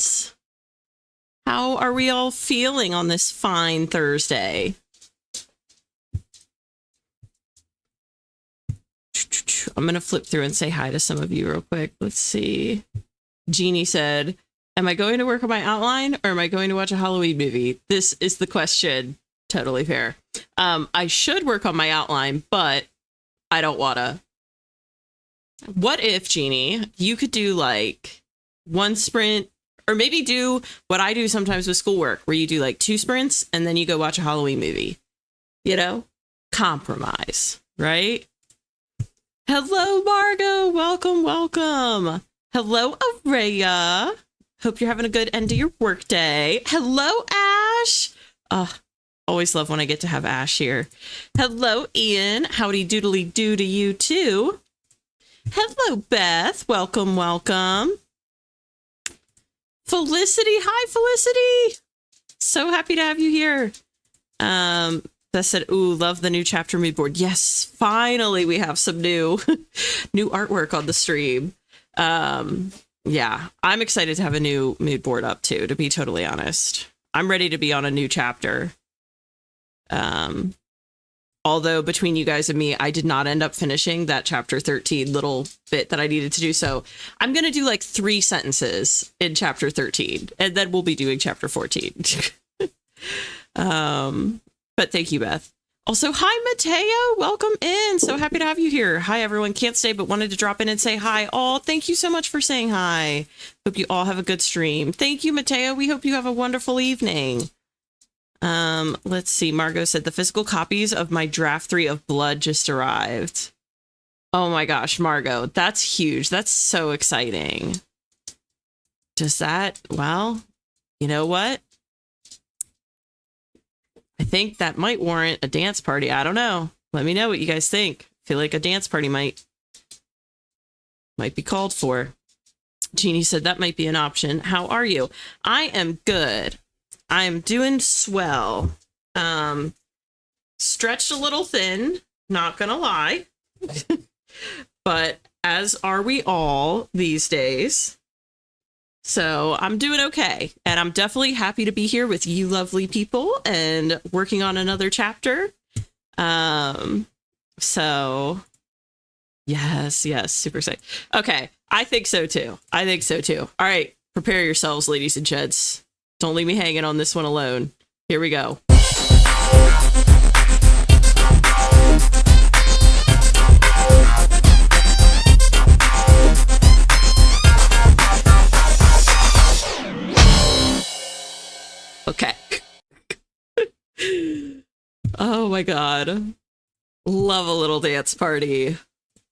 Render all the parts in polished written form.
friends? How are we all feeling on this fine Thursday? I'm going to flip through and say hi to some of you real quick. Let's see. Jeannie said, am I going to work on my outline or am I going to watch a Halloween movie? This is the question. Totally fair. I should work on my outline, but I don't want to. What if, Jeannie, you could do like one sprint, or maybe do what I do sometimes with schoolwork, where you do like 2 sprints and then you go watch a Halloween movie, you know, compromise, right? Hello, Margot. Welcome, welcome. Hello, Araya. Hope you're having a good end to your workday. Hello, Ash. Always love when I get to have Ash here. Hello, Ian. Howdy doodly do to you too. Hello, Beth. Welcome, welcome. Felicity. Hi, Felicity. So happy to have you here. That said, ooh, love the new chapter mood board. Yes, finally we have some new artwork on the stream. Yeah, I'm excited to have a new mood board up too, to be totally honest. I'm ready to be on a new chapter. Although between you guys and me, I did not end up finishing that chapter 13 little bit that I needed to do. So I'm going to do like 3 sentences in chapter 13, and then we'll be doing chapter 14. But thank you, Beth. Also, hi, Mateo. Welcome in. So happy to have you here. Hi, everyone. Can't stay, but wanted to drop in and say hi. Oh, thank you so much for saying hi. Hope you all have a good stream. Thank you, Mateo. We hope you have a wonderful evening. Let's see. Margot said the physical copies of my draft 3 of Blood just arrived. Oh my gosh, Margot, that's huge. That's so exciting. Does that, well, you know what? I think that might warrant a dance party. I don't know. Let me know what you guys think. I feel like a dance party might be called for. Jeannie said that might be an option. How are you? I am good. I'm doing swell. Stretched a little thin, not gonna lie. But as are we all these days. So I'm doing okay. And I'm definitely happy to be here with you lovely people and working on another chapter. So yes, super excited. Okay. I think so too. All right. Prepare yourselves, ladies and gents. Don't leave me hanging on this one alone. Here we go. Okay. Oh my God. Love a little dance party.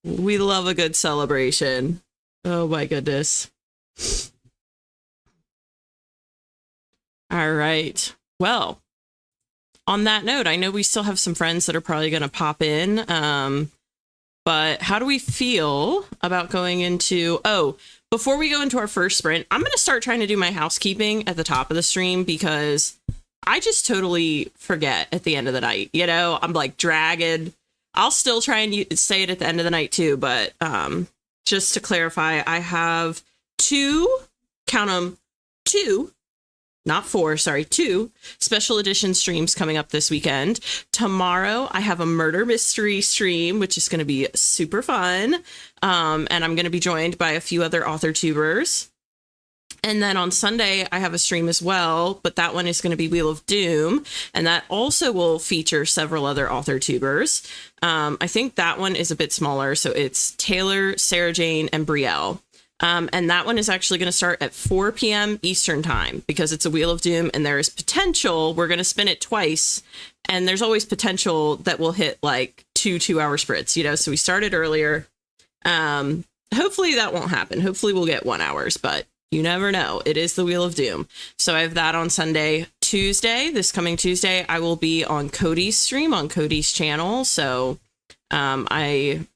We love a good celebration. Oh my goodness. All right. Well, on that note, I know we still have some friends that are probably going to pop in. But how do we feel about going into, before we go into our first sprint, I'm going to start trying to do my housekeeping at the top of the stream because I just totally forget at the end of the night. You know, I'm like dragging. I'll still try and say it at the end of the night too. But just to clarify, I have 2, count them, 2, not 4, sorry, 2 special edition streams coming up this weekend. Tomorrow, I have a murder mystery stream, which is going to be super fun. And I'm going to be joined by a few other author tubers. And then on Sunday, I have a stream as well, but that one is going to be Wheel of Doom. And that also will feature several other author tubers. I think that one is a bit smaller. So it's Taylor, Sarah Jane, and Brielle. And that one is actually going to start at 4 p.m. Eastern time because it's a Wheel of Doom and there is potential. We're going to spin it twice. And there's always potential that we'll hit like 2-hour sprints, you know, so we started earlier. Hopefully that won't happen. Hopefully we'll get 1 hours, but you never know. It is the Wheel of Doom. So I have that on Sunday. Tuesday, this coming Tuesday, I will be on Cody's stream on Cody's channel. So I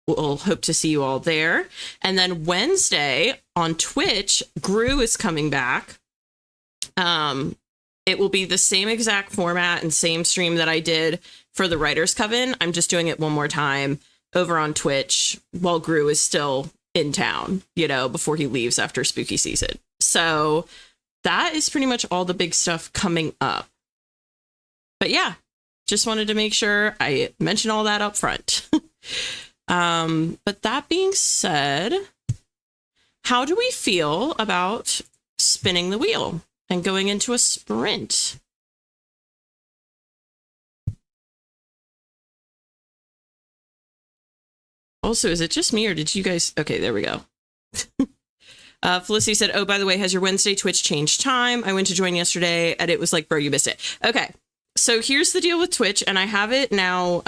we'll hope to see you all there. And then Wednesday on Twitch, Gru is coming back. It will be the same exact format and same stream that I did for the Writers Coven. I'm just doing it one more time over on Twitch while Gru is still in town, you know, before he leaves after spooky season. So that is pretty much all the big stuff coming up. But yeah, just wanted to make sure I mention all that up front. But that being said, how do we feel about spinning the wheel and going into a sprint? Also, is it just me or did you guys? Okay, there we go. Felicity said, oh, by the way, has your Wednesday Twitch changed time? I went to join yesterday and it was like, bro, you missed it. Okay, so here's the deal with Twitch, and I have it now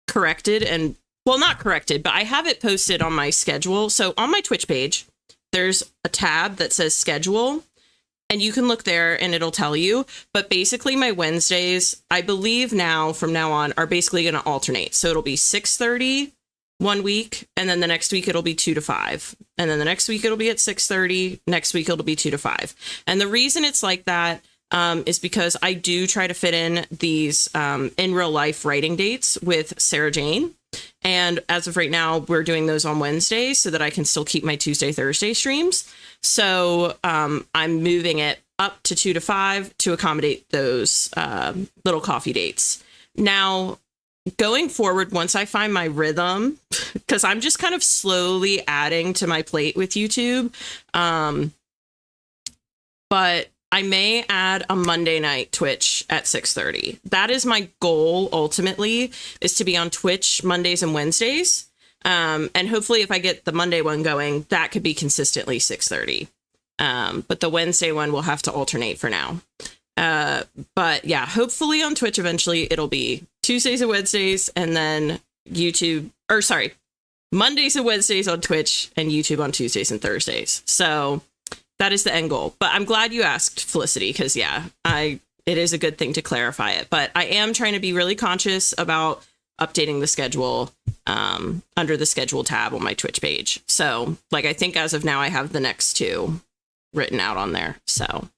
corrected, and well, not corrected, but I have it posted on my schedule. So on my Twitch page, there's a tab that says schedule, and you can look there and it'll tell you. But basically my Wednesdays, I believe now from now on, are basically going to alternate. So it'll be 6:30 one week, and then the next week it'll be 2 to 5, and then the next week it'll be at 6:30. Next week it'll be 2 to 5. And the reason it's like that is because I do try to fit in these in real life writing dates with Sarah Jane. And as of right now, we're doing those on Wednesdays so that I can still keep my Tuesday, Thursday streams. So I'm moving it up to 2 to 5 to accommodate those little coffee dates. Now, going forward, once I find my rhythm, because I'm just kind of slowly adding to my plate with YouTube, but I may add a Monday night Twitch at 6:30. That is my goal ultimately, is to be on Twitch Mondays and Wednesdays. And hopefully if I get the Monday one going, that could be consistently 6:30. But the Wednesday one will have to alternate for now. But yeah, hopefully on Twitch eventually it'll be Tuesdays and Wednesdays, and then Mondays and Wednesdays on Twitch, and YouTube on Tuesdays and Thursdays. So that is the end goal. But I'm glad you asked, Felicity, because yeah, it is a good thing to clarify it. But I am trying to be really conscious about updating the schedule under the schedule tab on my Twitch page. So like, I think as of now, I have the next two written out on there. So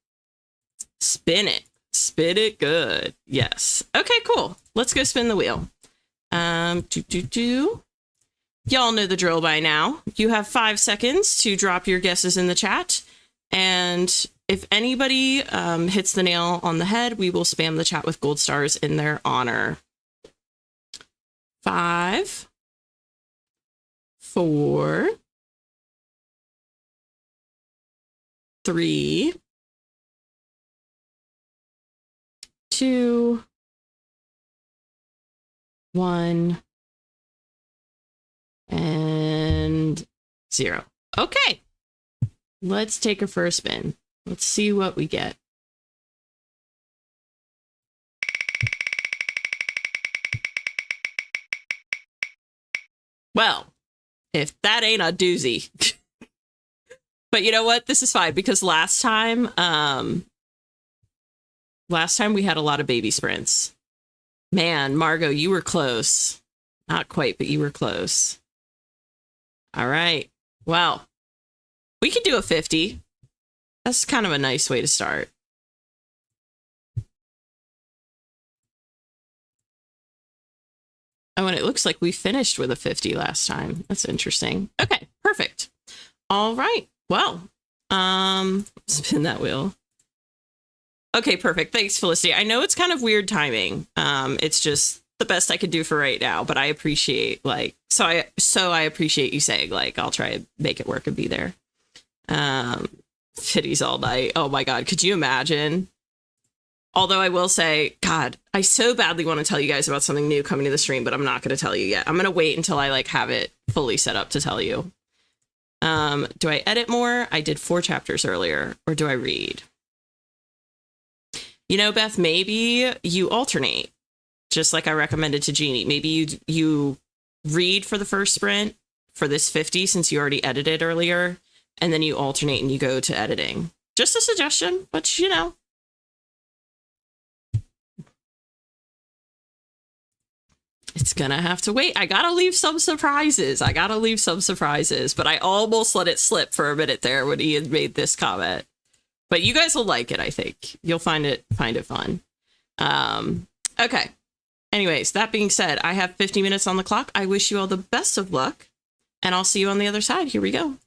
spin it good. Yes. Okay, cool. Let's go spin the wheel. Y'all know the drill by now. You have 5 seconds to drop your guesses in the chat. And if anybody hits the nail on the head, we will spam the chat with gold stars in their honor. 5, 4, 3, 2, 1, and 0. Okay. Let's take a first spin. Let's see what we get. Well, if that ain't a doozy. But you know what? This is fine, because last time we had a lot of baby sprints. Man, Margot, you were close. Not quite, but you were close. All right. Well, we could do a 50. That's kind of a nice way to start. Oh, and it looks like we finished with a 50 last time. That's interesting. Okay, perfect. All right. Well, spin that wheel. Okay, perfect. Thanks, Felicity. I know it's kind of weird timing. It's just the best I could do for right now, but I appreciate I appreciate you saying I'll try to make it work and be there. 50s all night. Oh my God. Could you imagine? Although I will say, God, I so badly want to tell you guys about something new coming to the stream, but I'm not going to tell you yet. I'm going to wait until I have it fully set up to tell you. Do I edit more? I did 4 chapters earlier, or do I read? You know, Beth, maybe you alternate, just like I recommended to Jeannie. Maybe you read for the first sprint for this 50, since you already edited earlier, and then you alternate and you go to editing. Just a suggestion, but you know. It's gonna have to wait. I gotta leave some surprises. But I almost let it slip for a minute there when Ian made this comment. But you guys will like it, I think. You'll find it fun. Okay. Anyways, that being said, I have 50 minutes on the clock. I wish you all the best of luck, and I'll see you on the other side. Here we go.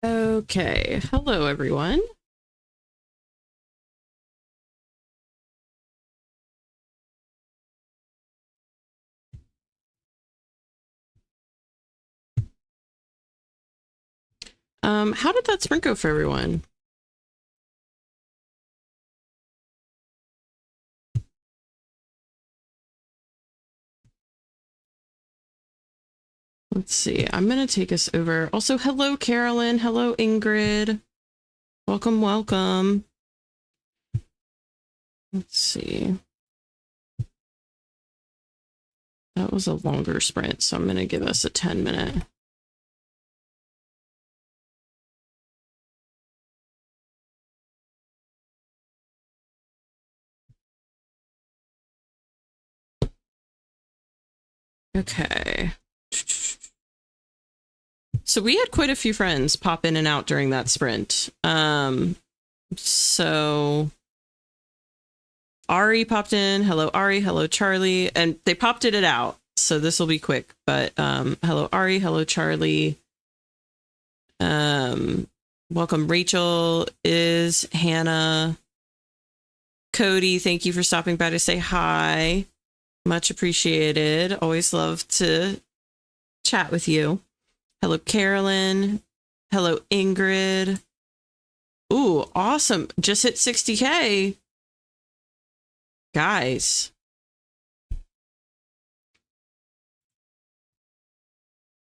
Okay, hello everyone. How did that sprint go for everyone? Let's see. I'm going to take us over. Also, hello, Carolyn. Hello, Ingrid. Welcome, welcome. Let's see. That was a longer sprint, so I'm going to give us a 10-minute. Okay. So we had quite a few friends pop in and out during that sprint. So Ari popped in. Hello, Ari. Hello, Charlie. And they popped it out. So this will be quick. But hello, Ari. Hello, Charlie. Welcome, Rachel, Hannah, Cody. Thank you for stopping by to say hi. Much appreciated. Always love to chat with you. Hello, Carolyn. Hello, Ingrid. Ooh, awesome. Just hit 60K. Guys.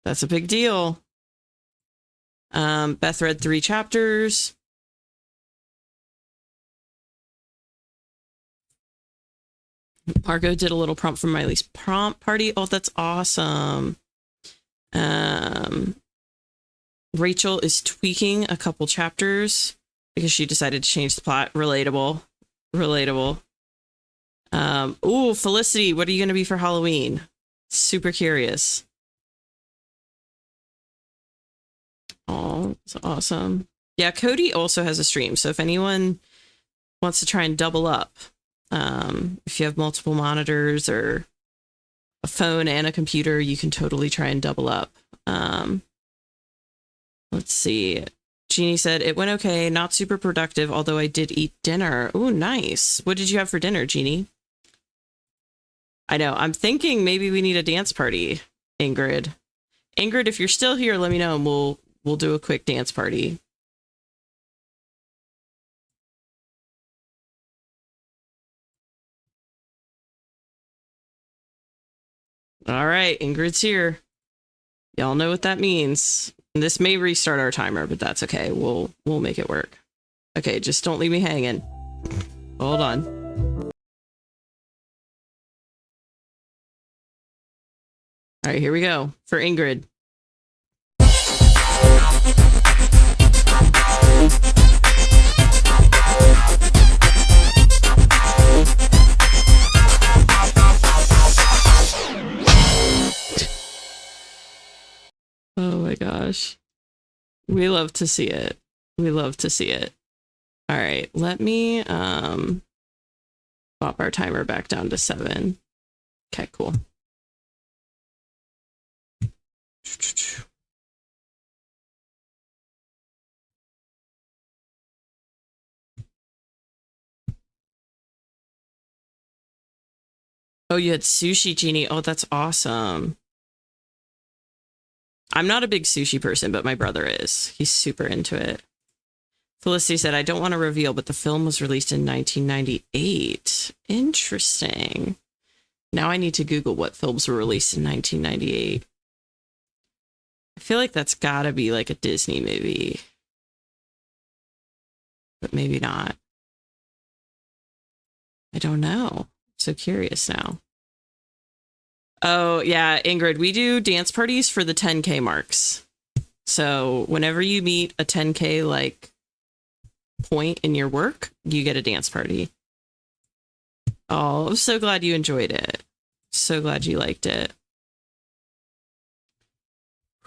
That's a big deal. Beth read 3 chapters. Margot did a little prompt from Miley's prompt party. Oh, that's awesome. Rachel is tweaking a couple chapters because she decided to change the plot. Relatable. Ooh, Felicity, what are you going to be for Halloween? Super curious. Oh, that's awesome. Yeah, Cody also has a stream. So if anyone wants to try and double up, if you have multiple monitors or a phone and a computer, you can totally try and double up. Let's see. Jeannie said, it went okay, not super productive, although I did eat dinner. Ooh, nice. What did you have for dinner, Jeannie? I know. I'm thinking maybe we need a dance party, Ingrid. Ingrid, if you're still here, let me know and we'll do a quick dance party. All right, Ingrid's here. Y'all know what that means. This may restart our timer, but that's okay. We'll make it work. Okay, just don't leave me hanging. Hold on. All right, here we go for Ingrid. Oh my gosh. We love to see it. We love to see it. All right, let me pop our timer back down to 7. Okay, cool. Oh, you had sushi, Jeannie. Oh, that's awesome. I'm not a big sushi person, but my brother is. He's super into it. Felicity said, I don't want to reveal, but the film was released in 1998. Interesting. Now I need to Google what films were released in 1998. I feel like that's gotta be like a Disney movie. But maybe not. I don't know. So curious now. Oh, yeah, Ingrid, we do dance parties for the 10K marks. So whenever you meet a 10K like point in your work, you get a dance party. Oh, I'm so glad you enjoyed it. So glad you liked it.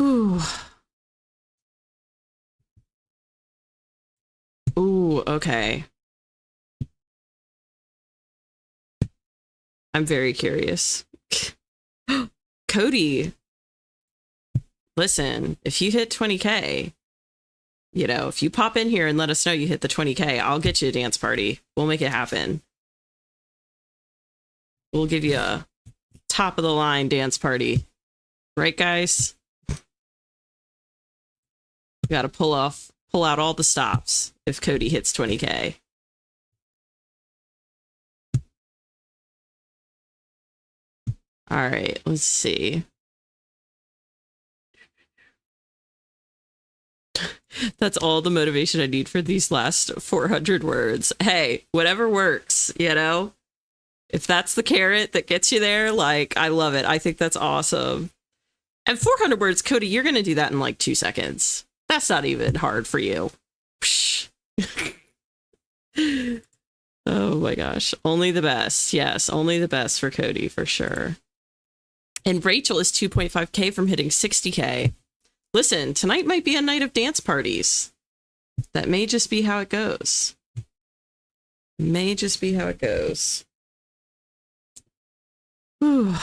Ooh. Ooh, okay. I'm very curious. Cody, listen, if you hit 20K, you know, if you pop in here and let us know you hit the 20K, I'll get you a dance party. We'll make it happen. We'll give you a top of the line dance party. Right, guys? We got to pull out all the stops if Cody hits 20K. All right, let's see. That's all the motivation I need for these last 400 words. Hey, whatever works, you know? If that's the carrot that gets you there, like, I love it. I think that's awesome. And 400 words, Cody, you're going to do that in like 2 seconds. That's not even hard for you. Oh my gosh. Only the best. Yes, only the best for Cody, for sure. And Rachel is 2.5K from hitting 60K. Listen, tonight might be a night of dance parties. That may just be how it goes. May just be how it goes. Whew.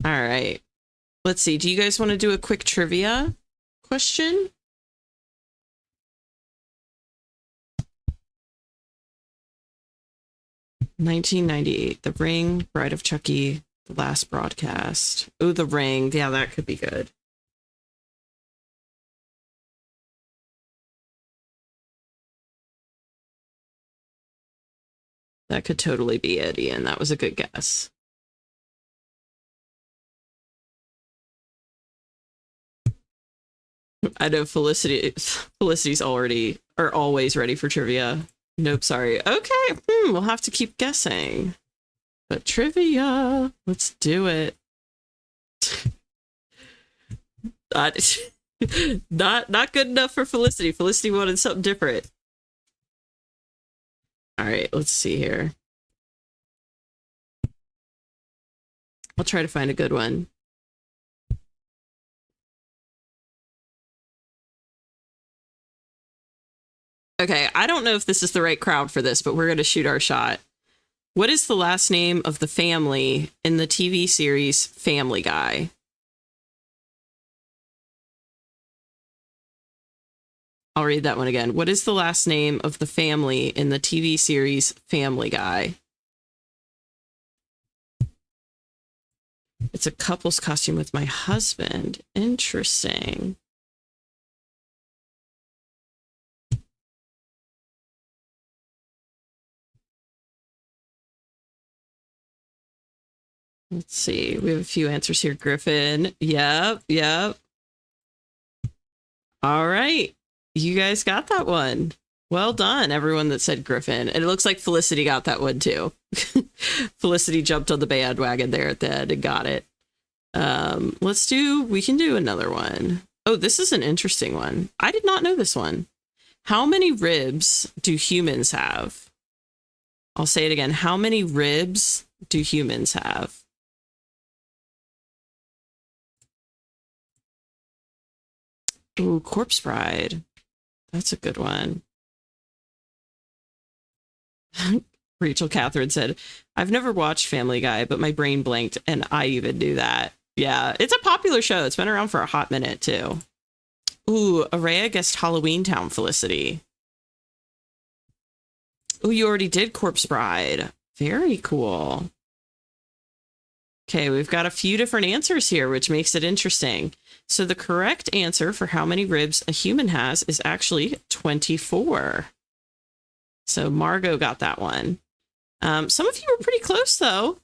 All right. Let's see. Do you guys want to do a quick trivia question? "1998, The Ring, Bride of Chucky, The Last Broadcast." Oh, The Ring. Yeah, that could be good. That could totally be it, Ian. That was a good guess. I know Felicity's always ready for trivia. Nope, sorry. Okay, we'll have to keep guessing. But trivia, let's do it. Not good enough for Felicity. Felicity wanted something different. All right, let's see here. I'll try to find a good one. Okay, I don't know if this is the right crowd for this, but we're going to shoot our shot. What is the last name of the family in the TV series Family Guy? I'll read that one again. What is the last name of the family in the TV series Family Guy? It's a couple's costume with my husband. Interesting. Let's see. We have a few answers here. Griffin. Yep. All right. You guys got that one. Well done, everyone that said Griffin. And it looks like Felicity got that one too. Felicity jumped on the bandwagon there at the end and got it. We can do another one. Oh, this is an interesting one. I did not know this one. How many ribs do humans have? I'll say it again. How many ribs do humans have? Ooh, Corpse Bride. That's a good one. Rachel Catherine said, "I've never watched Family Guy, but my brain blanked and I even knew that." Yeah, it's a popular show. It's been around for a hot minute too. Ooh, Araya guessed Halloween Town, Felicity. Ooh, you already did Corpse Bride. Very cool. Okay, we've got a few different answers here, which makes it interesting. So the correct answer for how many ribs a human has is actually 24. So Margot got that one. Some of you were pretty close, though.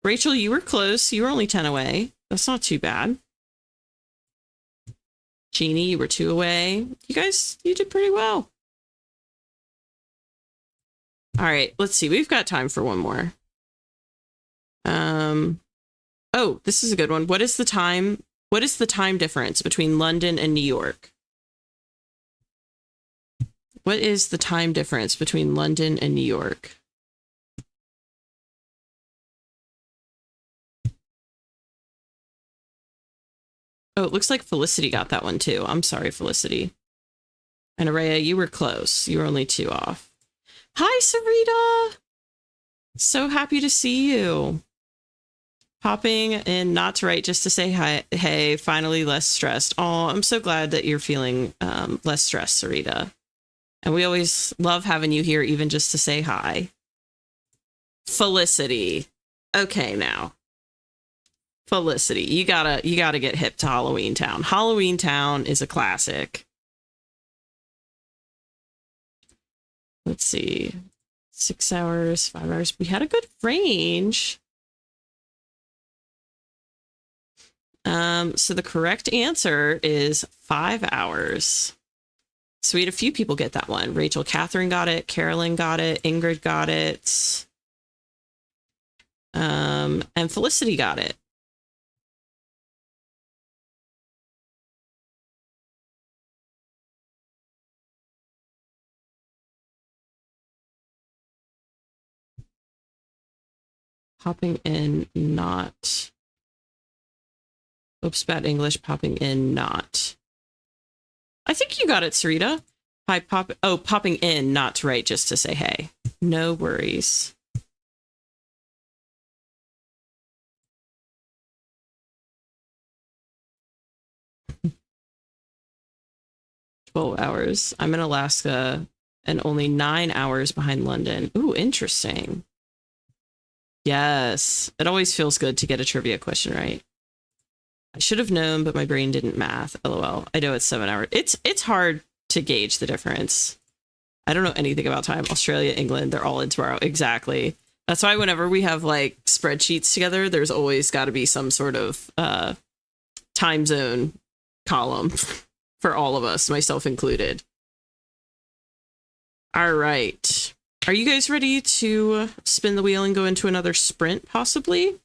Rachel, you were close. You were only 10 away. That's not too bad. Jeannie, you were 2 away. You did pretty well. All right, let's see. We've got time for one more. Oh, this is a good one. What is the time difference between London and New York? What is the time difference between London and New York? Oh, it looks like Felicity got that one too. I'm sorry, Felicity. And Araya, you were close. You were only 2 off. Hi, Sarita. So happy to see you. Popping in not to write, just to say hi. Hey, finally less stressed. Oh, I'm so glad that you're feeling less stressed, Sarita. And we always love having you here, even just to say hi. Felicity. Okay, now. Felicity, you gotta get hip to Halloween Town. Halloween Town is a classic. Let's see. 6 hours, 5 hours. We had a good range. So the correct answer is 5 hours. So we had a few people get that one. Rachel Catherine got it. Carolyn got it. Ingrid got it. And Felicity got it. Popping in not. Oops, bad English. Popping in not. I think you got it, Sarita. Hi, popping in not to write, just to say hey. No worries. $12 hours. I'm in Alaska and only 9 hours behind London. Ooh, interesting. Yes, it always feels good to get a trivia question right. I should have known, but my brain didn't math. LOL. I know it's 7 hours. It's hard to gauge the difference. I don't know anything about time. Australia, England, they're all in tomorrow. Exactly. That's why whenever we have like spreadsheets together, there's always got to be some sort of time zone column for all of us, myself included. All right. Are you guys ready to spin the wheel and go into another sprint, possibly?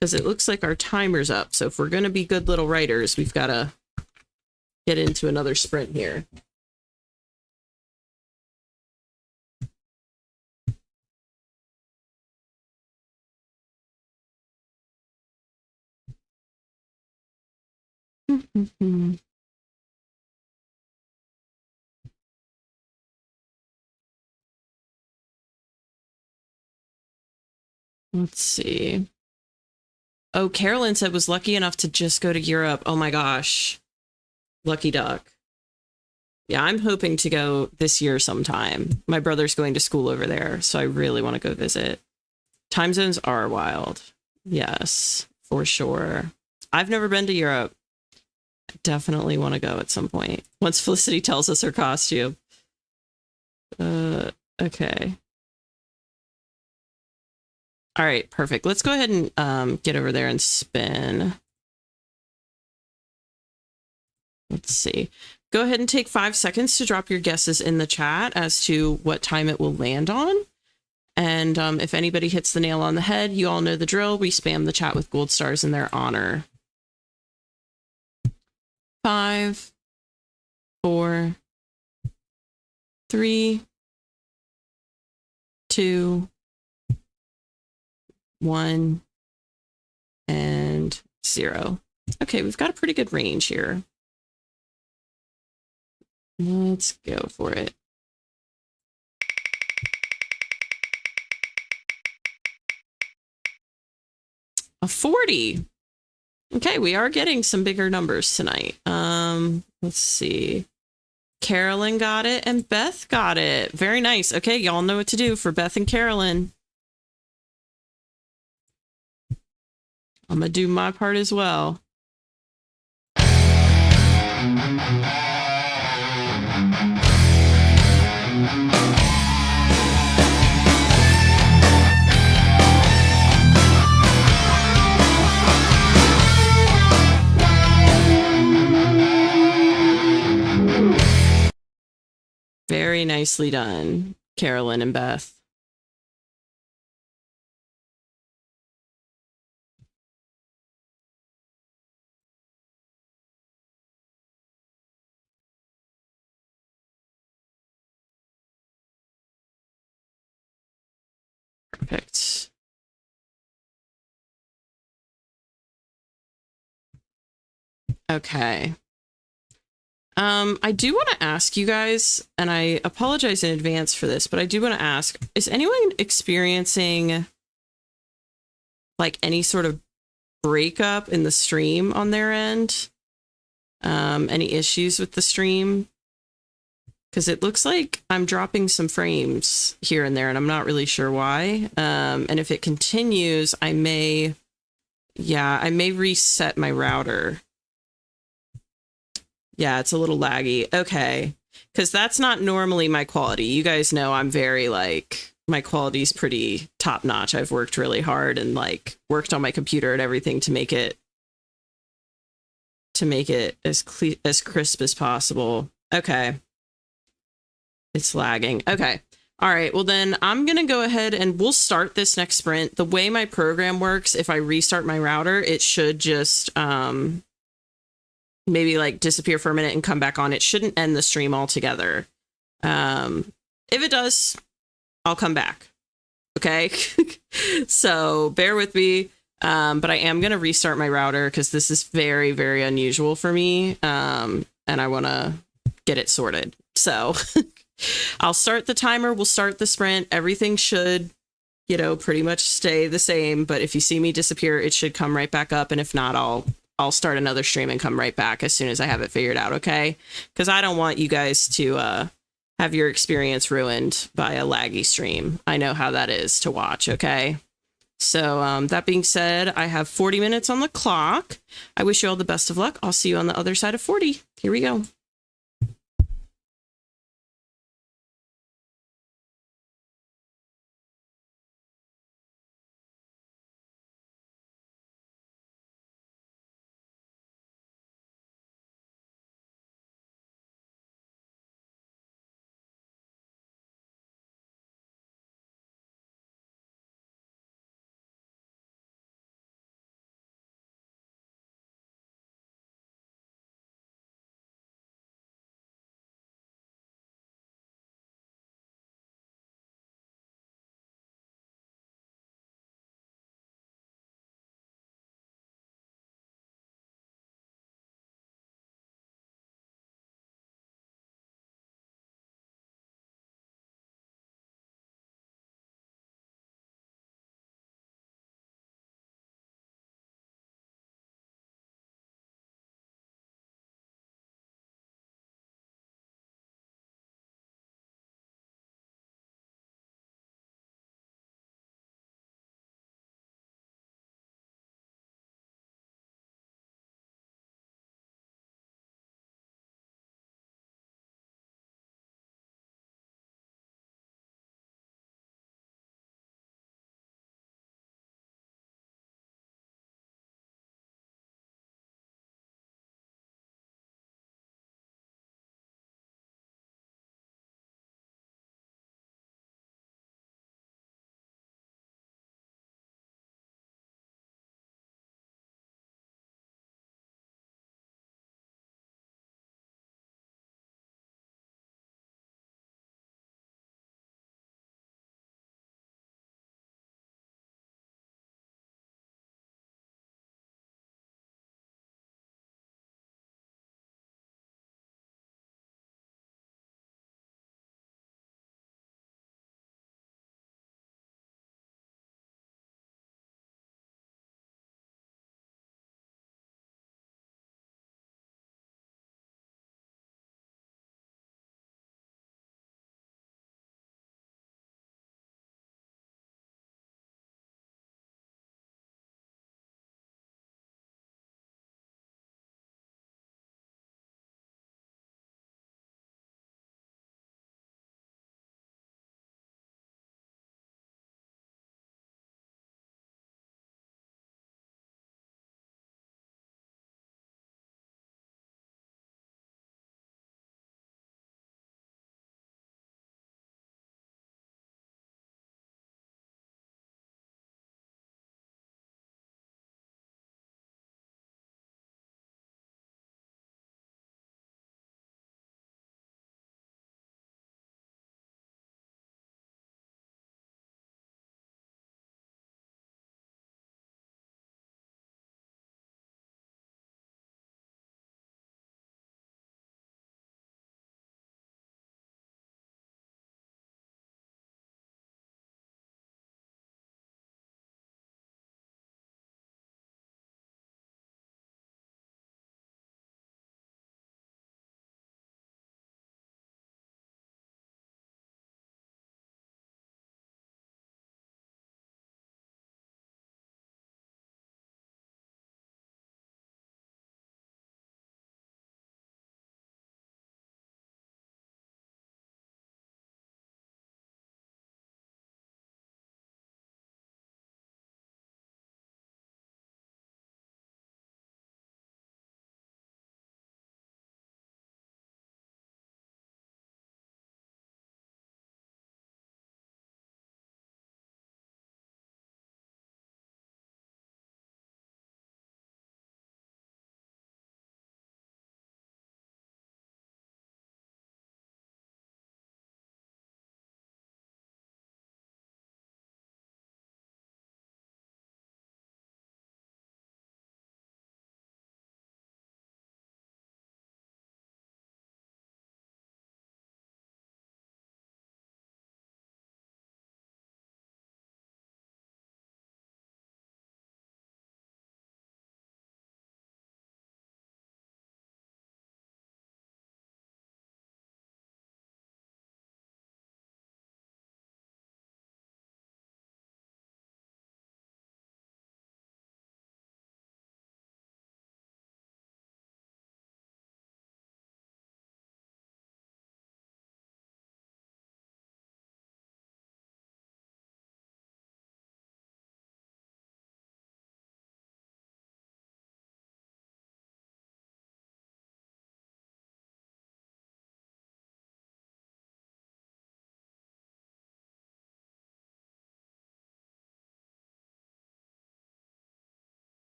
Because it looks like our timer's up. So if we're going to be good little writers, we've got to get into another sprint here. Let's see. Oh, Carolyn said was lucky enough to just go to Europe. Oh my gosh. Lucky duck. Yeah, I'm hoping to go this year sometime. My brother's going to school over there, so I really want to go visit. Time zones are wild. Yes, for sure. I've never been to Europe. I definitely want to go at some point. Once Felicity tells us her costume. Okay. All right, perfect. Let's go ahead and get over there and spin. Let's see. Go ahead and take 5 seconds to drop your guesses in the chat as to what time it will land on. And if anybody hits the nail on the head, you all know the drill. We spam the chat with gold stars in their honor. 5, 4, 3, 2, 1, and 0. Okay, we've got a pretty good range here. Let's go for it. A 40. Okay, we are getting some bigger numbers tonight. Let's see. Carolyn got it and Beth got it. Very nice. Okay, y'all know what to do for Beth and Carolyn. I'm gonna do my part as well. Very nicely done, Carolyn and Beth. Perfect. Okay. I do want to ask you guys, and I apologize in advance for this, but I do want to ask, is anyone experiencing like any sort of breakup in the stream on their end? Any issues with the stream? Because it looks like I'm dropping some frames here and there, and I'm not really sure why. And if it continues, I may reset my router. Yeah, it's a little laggy. Okay. Because that's not normally my quality. You guys know I'm very like, my quality's pretty top notch. I've worked really hard and like worked on my computer and everything to make it as crisp as possible. Okay. It's lagging. Okay. All right. Well, then I'm going to go ahead and we'll start this next sprint. The way my program works, if I restart my router, it should just, maybe like disappear for a minute and come back on. It shouldn't end the stream altogether. If it does, I'll come back. Okay. So bear with me. But I am going to restart my router because this is very, very unusual for me. And I want to get it sorted. So I'll start the timer. We'll start the sprint. Everything should, pretty much stay the same. But if you see me disappear, it should come right back up. And if not, I'll start another stream and come right back as soon as I have it figured out, okay? Because I don't want you guys to have your experience ruined by a laggy stream. I know how that is to watch, okay? So that being said, I have 40 minutes on the clock. I wish you all the best of luck. I'll see you on the other side of 40. Here we go.